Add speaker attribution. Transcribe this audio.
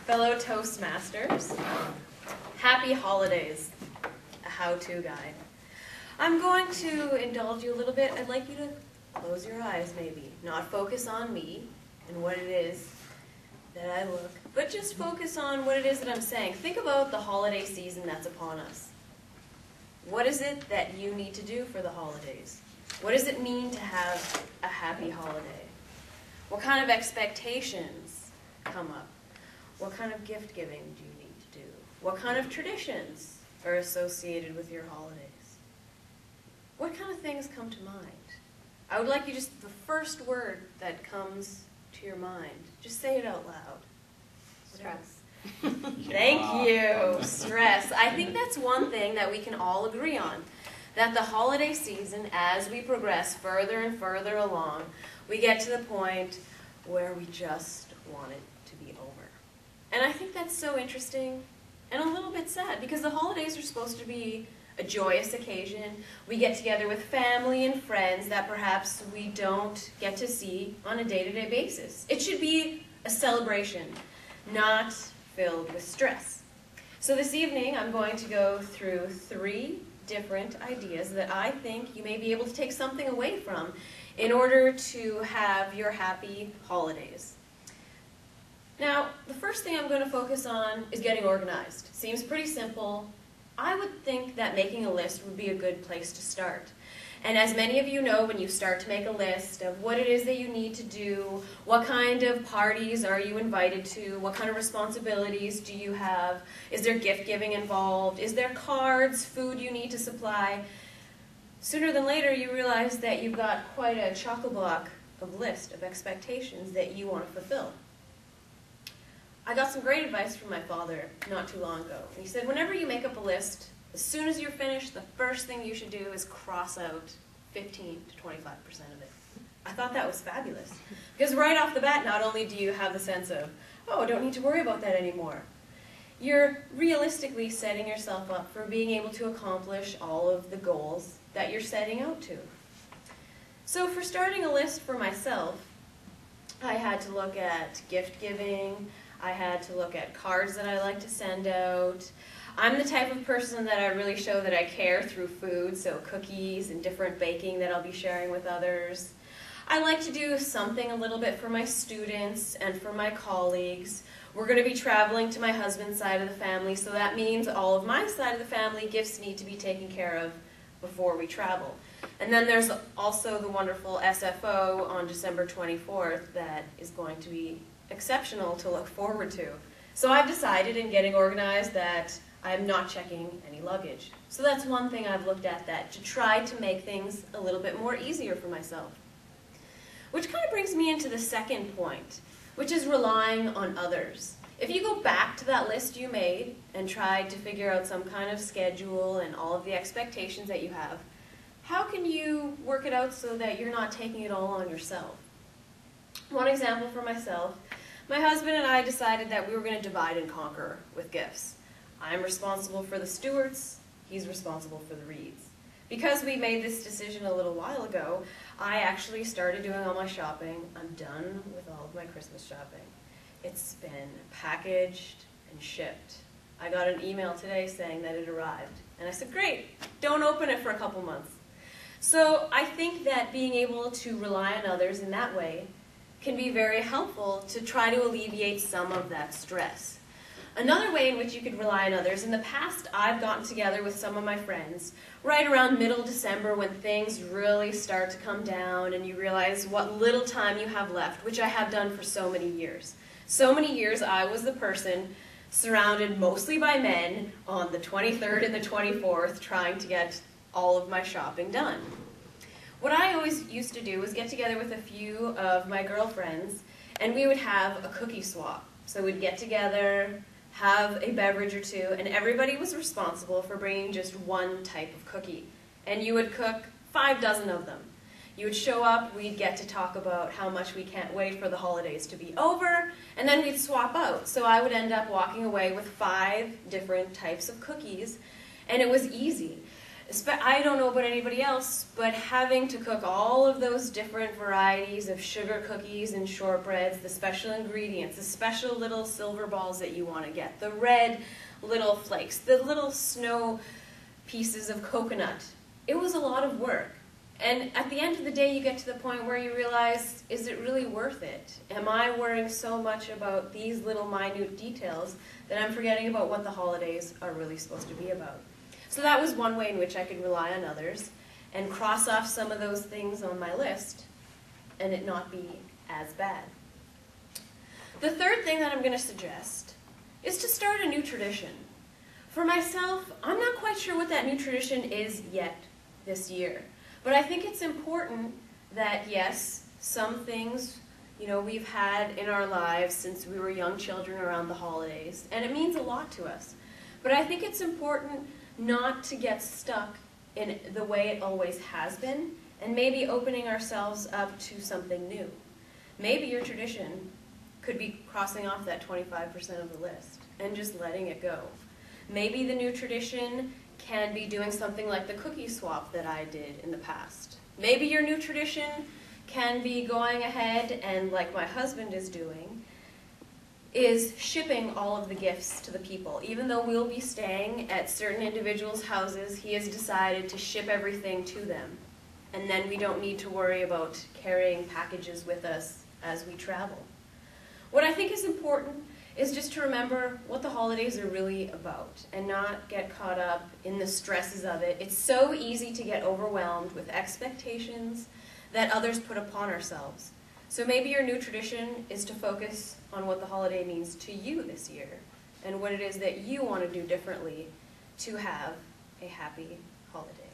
Speaker 1: Fellow Toastmasters, happy holidays, a how-to guide. I'm going to indulge you a little bit. I'd like you to close your eyes maybe, not focus on me and what it is that I look, but just focus on what it is that I'm saying. Think about the holiday season that's upon us. What is it that you need to do for the holidays? What does it mean to have a happy holiday? What kind of expectations come up? What kind of gift giving do you need to do? What kind of traditions are associated with your holidays? What kind of things come to mind? I would like you just, the first word that comes to your mind, just say it out loud.
Speaker 2: Stress.
Speaker 1: Thank you. Stress. I think that's one thing that we can all agree on. That the holiday season, as we progress further and further along, we get to the point where we just want it to be over. And I think that's so interesting and a little bit sad, because the holidays are supposed to be a joyous occasion. We get together with family and friends that perhaps we don't get to see on a day-to-day basis. It should be a celebration, not filled with stress. So this evening I'm going to go through 3 different ideas that I think you may be able to take something away from in order to have your happy holidays. Now, the first thing I'm going to focus on is getting organized. Seems pretty simple. I would think that making a list would be a good place to start. And as many of you know, when you start to make a list of what it is that you need to do, what kind of parties are you invited to, what kind of responsibilities do you have, is there gift giving involved, is there cards, food you need to supply, sooner than later you realize that you've got quite a chock-a-block of list of expectations that you want to fulfill. I got some great advice from my father not too long ago. He said, whenever you make up a list, as soon as you're finished, the first thing you should do is cross out 15 to 25% of it. I thought that was fabulous. Because right off the bat, not only do you have the sense of, oh, I don't need to worry about that anymore, you're realistically setting yourself up for being able to accomplish all of the goals that you're setting out to. So for starting a list for myself, I had to look at gift giving, I had to look at cards that I like to send out. I'm the type of person that I really show that I care through food, so cookies and different baking that I'll be sharing with others. I like to do something a little bit for my students and for my colleagues. We're going to be traveling to my husband's side of the family, so that means all of my side of the family gifts need to be taken care of before we travel. And then there's also the wonderful SFO on December 24th that is going to be exceptional to look forward to. So I've decided in getting organized that I'm not checking any luggage. So that's one thing I've looked at, that to try to make things a little bit more easier for myself. Which kind of brings me into the second point, which is relying on others. If you go back to that list you made and tried to figure out some kind of schedule and all of the expectations that you have, how can you work it out so that you're not taking it all on yourself? One example for myself, my husband and I decided that we were going to divide and conquer with gifts. I'm responsible for the Stewarts, he's responsible for the Reeds. Because we made this decision a little while ago, I actually started doing all my shopping. I'm done with all of my Christmas shopping. It's been packaged and shipped. I got an email today saying that it arrived. And I said, great, don't open it for a couple months. So I think that being able to rely on others in that way can be very helpful to try to alleviate some of that stress. Another way in which you could rely on others, in the past I've gotten together with some of my friends right around middle December when things really start to come down and you realize what little time you have left, which I have done for so many years. So many years I was the person surrounded mostly by men on the 23rd and the 24th trying to get all of my shopping done. What I always used to do was get together with a few of my girlfriends and we would have a cookie swap. So we'd get together, have a beverage or two, and everybody was responsible for bringing just one type of cookie. And you would cook 5 dozen of them. You would show up, we'd get to talk about how much we can't wait for the holidays to be over, and then we'd swap out. So I would end up walking away with 5 different types of cookies, and it was easy. I don't know about anybody else, but having to cook all of those different varieties of sugar cookies and shortbreads, the special ingredients, the special little silver balls that you want to get, the red little flakes, the little snow pieces of coconut, it was a lot of work. And at the end of the day, you get to the point where you realize, is it really worth it? Am I worrying so much about these little minute details that I'm forgetting about what the holidays are really supposed to be about? So that was one way in which I could rely on others and cross off some of those things on my list and it not be as bad. The third thing that I'm going to suggest is to start a new tradition. For myself, I'm not quite sure what that new tradition is yet this year. But I think it's important that, yes, some things, we've had in our lives since we were young children around the holidays, and it means a lot to us. But I think it's important not to get stuck in the way it always has been, and maybe opening ourselves up to something new. Maybe your tradition could be crossing off that 25% of the list and just letting it go. Maybe the new tradition can be doing something like the cookie swap that I did in the past. Maybe your new tradition can be going ahead and, like my husband is doing, is shipping all of the gifts to the people. Even though we'll be staying at certain individuals' houses, he has decided to ship everything to them. And then we don't need to worry about carrying packages with us as we travel. What I think is important is just to remember what the holidays are really about and not get caught up in the stresses of it. It's so easy to get overwhelmed with expectations that others put upon ourselves. So maybe your new tradition is to focus on what the holiday means to you this year and what it is that you want to do differently to have a happy holiday.